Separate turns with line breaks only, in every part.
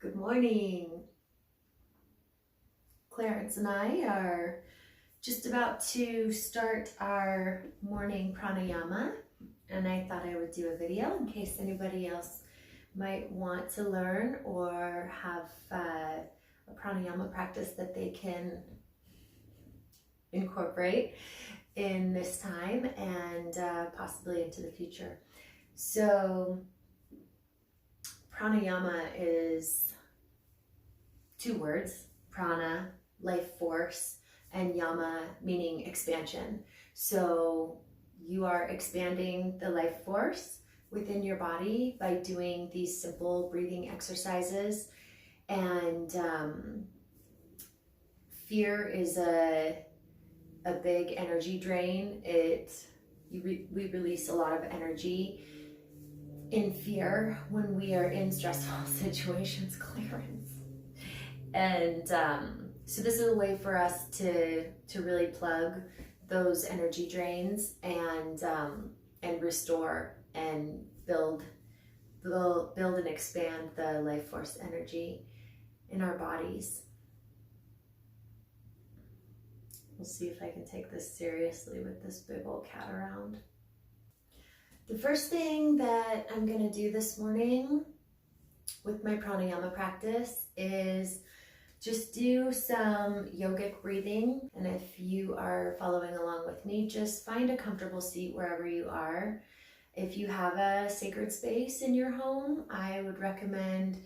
Good morning. Clarence and I are just about to start our morning pranayama, and I thought I would do a video in case anybody else might want to learn or have a pranayama practice that they can incorporate in this time and possibly into the future. So pranayama is two words: prana, life force, and yama, meaning expansion. So you are expanding the life force within your body by doing these simple breathing exercises. And fear is a big energy drain. We release a lot of energy in fear when we are in stressful situations, Clarence. And so this is a way for us to really plug those energy drains and restore and build and expand the life force energy in our bodies. We'll see if I can take this seriously with this big old cat around. The first thing that I'm going to do this morning with my pranayama practice is just do some yogic breathing. And if you are following along with me, just find a comfortable seat wherever you are. If you have a sacred space in your home, I would recommend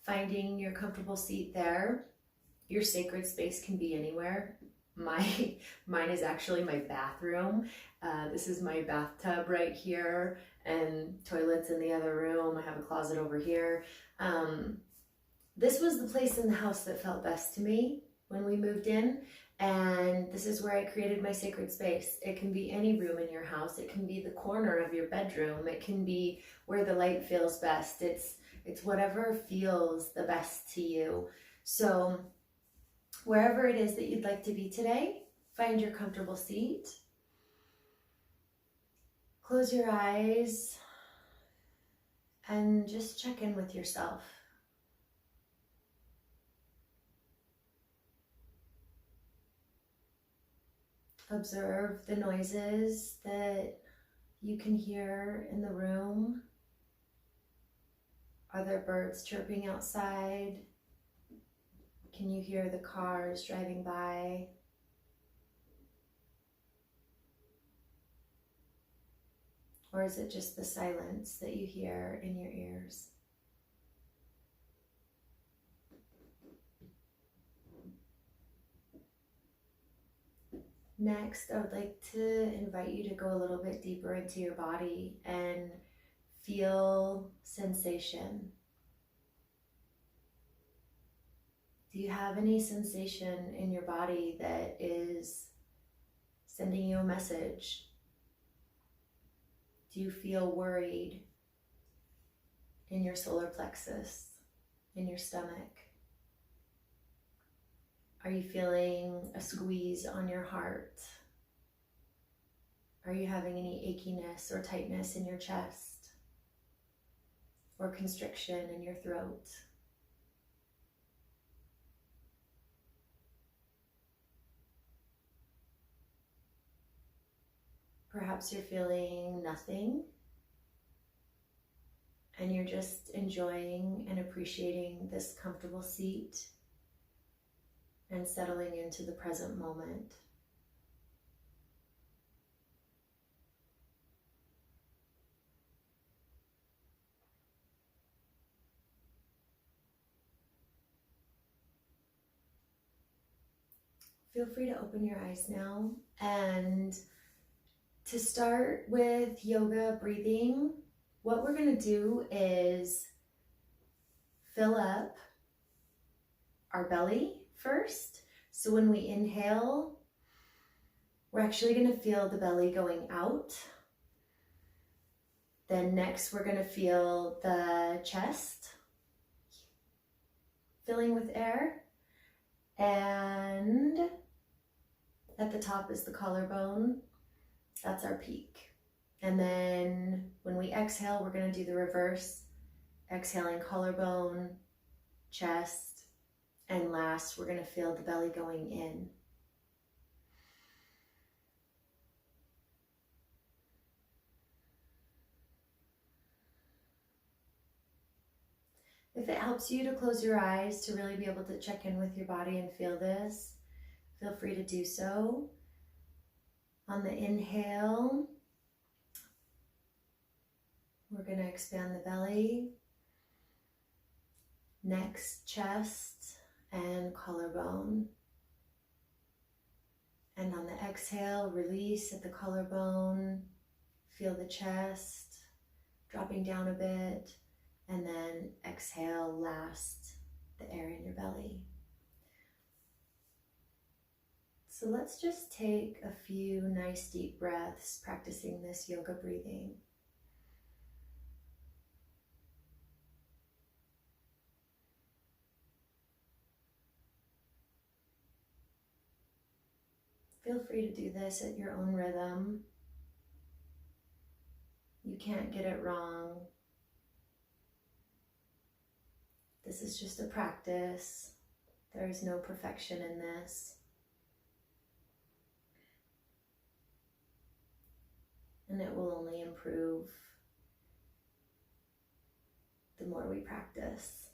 finding your comfortable seat there. Your sacred space can be anywhere. Mine is actually my bathroom. This is my bathtub right here, and toilets in the other room. I have a closet over here. This was the place in the house that felt best to me when we moved in, and this is where I created my sacred space. It can be any room in your house. It can be the corner of your bedroom. It can be where the light feels best. It's whatever feels the best to you. So wherever it is that you'd like to be today, find your comfortable seat. Close your eyes and just check in with yourself. Observe the noises that you can hear in the room. Are there birds chirping outside? Can you hear the cars driving by? Or is it just the silence that you hear in your ears? Next, I would like to invite you to go a little bit deeper into your body and feel sensation. Do you have any sensation in your body that is sending you a message? Do you feel worried in your solar plexus, in your stomach? Are you feeling a squeeze on your heart? Are you having any achiness or tightness in your chest? Or constriction in your throat? Perhaps you're feeling nothing, and you're just enjoying and appreciating this comfortable seat and settling into the present moment. Feel free to open your eyes now, and to start with yoga breathing, what we're going to do is fill up our belly first. So when we inhale, we're actually going to feel the belly going out. Then next, we're going to feel the chest filling with air. And at the top is the collarbone. That's our peak. And then when we exhale, we're going to do the reverse. Exhaling collarbone, chest, and last, we're going to feel the belly going in. If it helps you to close your eyes to really be able to check in with your body and feel this, feel free to do so. On the inhale, we're going to expand the belly, next chest, and collarbone. And on the exhale, release at the collarbone, feel the chest dropping down a bit, and then exhale last, the air in your belly. So let's just take a few nice deep breaths practicing this yoga breathing. Feel free to do this at your own rhythm. You can't get it wrong. This is just a practice. There is no perfection in this. And it will only improve the more we practice.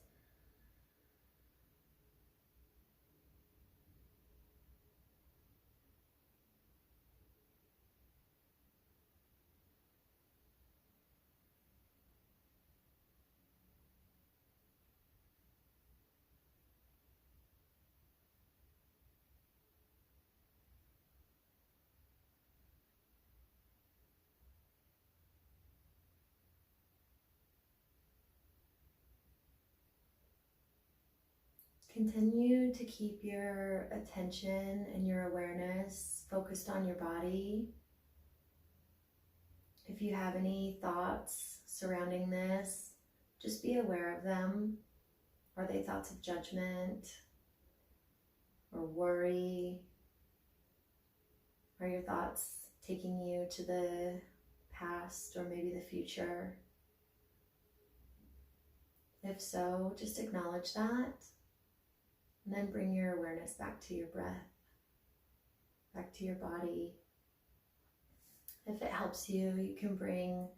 Continue to keep your attention and your awareness focused on your body. If you have any thoughts surrounding this, just be aware of them. Are they thoughts of judgment or worry? Are your thoughts taking you to the past or maybe the future? If so, just acknowledge that. And then bring your awareness back to your breath, back to your body. If it helps you, you can bring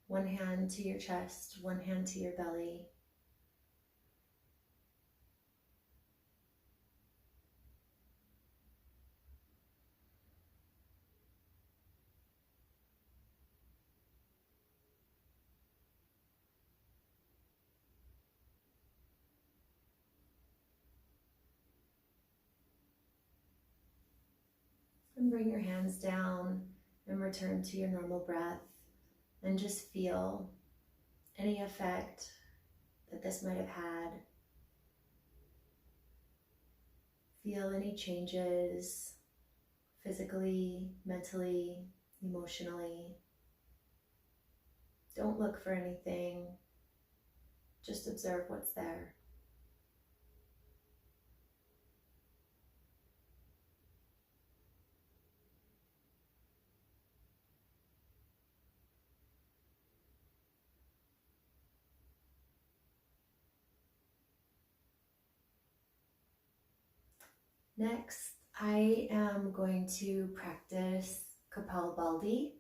one hand to your chest, one hand to your belly. And bring your hands down and return to your normal breath, and just feel any effect that this might have had. Feel any changes physically, mentally, emotionally. Don't look for anything, just observe what's there. Next, I am going to practice Kapalabhati,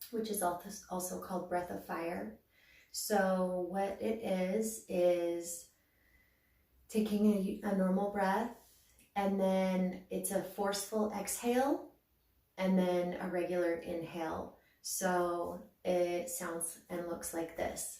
which is also called breath of fire. So what it is taking a normal breath, and then it's a forceful exhale, and then a regular inhale. So it sounds and looks like this.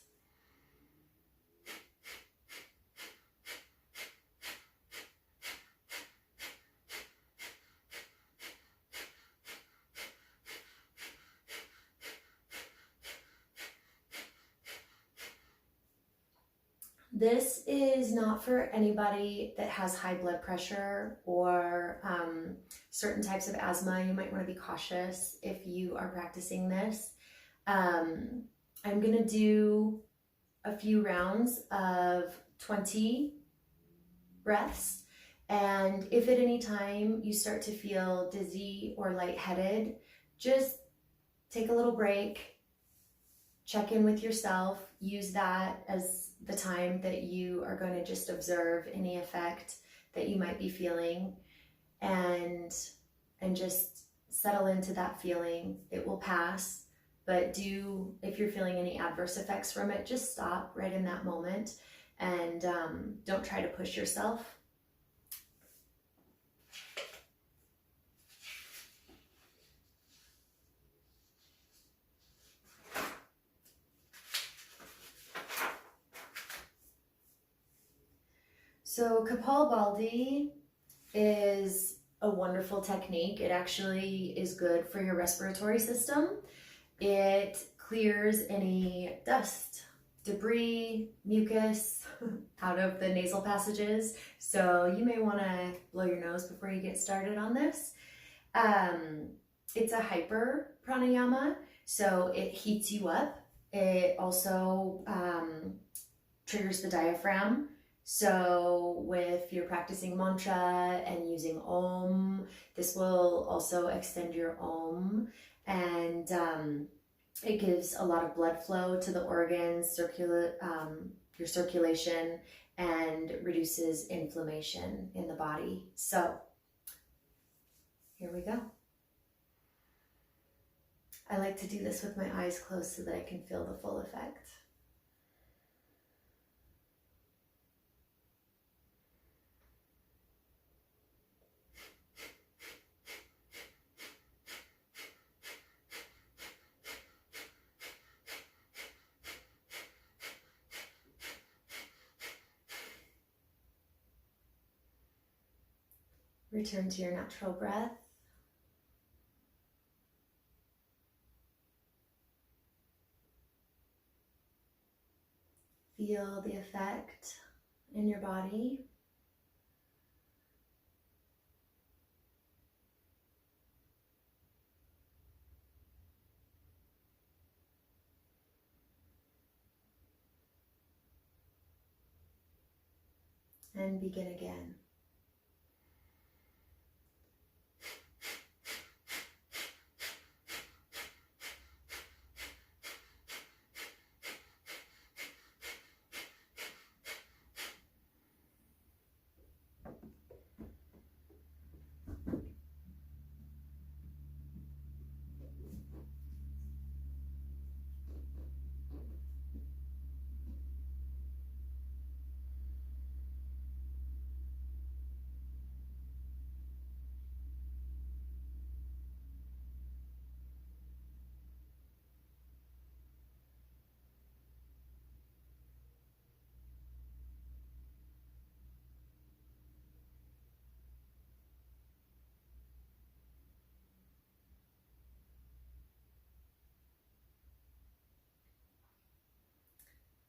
This is not for anybody that has high blood pressure or certain types of asthma. You might want to be cautious if you are practicing this. I'm going to do a few rounds of 20 breaths. And if at any time you start to feel dizzy or lightheaded, just take a little break, check in with yourself, use that as the time that you are going to just observe any effect that you might be feeling, and just settle into that feeling. It will pass, but if you're feeling any adverse effects from it, just stop right in that moment, and don't try to push yourself. So Kapalbhati is a wonderful technique. It actually is good for your respiratory system. It clears any dust, debris, mucus out of the nasal passages. So you may want to blow your nose before you get started on this. It's a hyper pranayama, so it heats you up. It also triggers the diaphragm. So if you're practicing mantra and using Om, this will also extend your Om, and it gives a lot of blood flow to the organs, your circulation, and reduces inflammation in the body. So here we go. I like to do this with my eyes closed so that I can feel the full effect. Return to your natural breath. Feel the effect in your body. And begin again.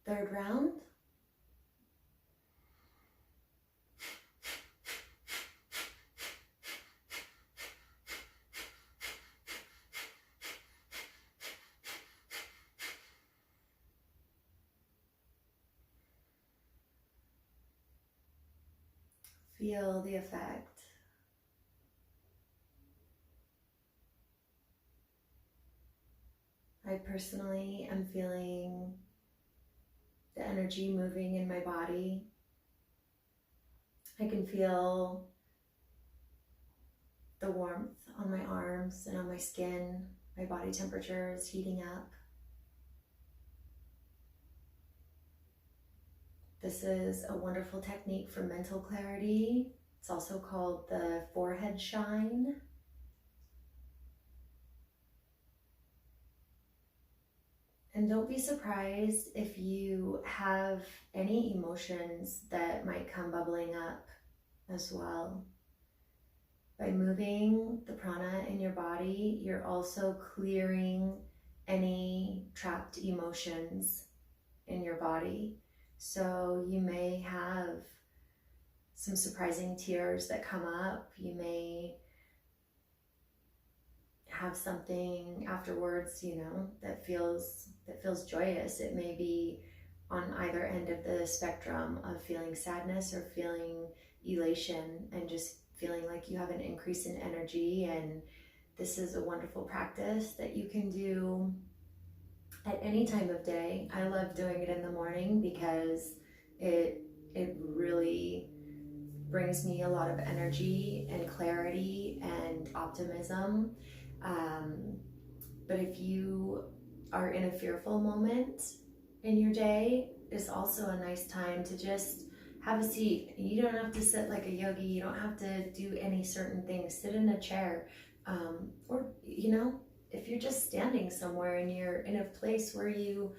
Third round. Feel the effect. I personally am feeling the energy moving in my body. I can feel the warmth on my arms and on my skin. My body temperature is heating up. This is a wonderful technique for mental clarity. It's also called the forehead shine. And don't be surprised if you have any emotions that might come bubbling up as well. By moving the prana in your body, you're also clearing any trapped emotions in your body. So you may have some surprising tears that come up. You may have something afterwards, that feels joyous. It may be on either end of the spectrum of feeling sadness or feeling elation and just feeling like you have an increase in energy. And this is a wonderful practice that you can do at any time of day. I love doing it in the morning because it really brings me a lot of energy and clarity and optimism. But if you are in a fearful moment in your day, it's also a nice time to just have a seat. You don't have to sit like a yogi. You don't have to do any certain things. Sit in a chair. Or, if you're just standing somewhere and you're in a place where you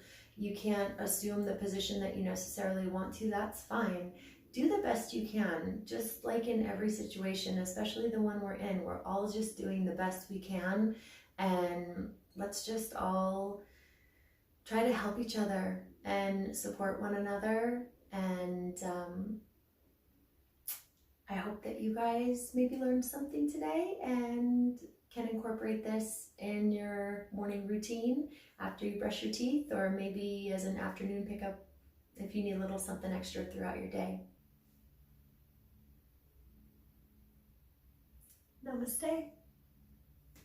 can't assume the position that you necessarily want to, that's fine. Do the best you can, just like in every situation, especially the one we're in. We're all just doing the best we can, and let's just all try to help each other and support one another. And I hope that you guys maybe learned something today and can incorporate this in your morning routine after you brush your teeth, or maybe as an afternoon pickup if you need a little something extra throughout your day. Namaste.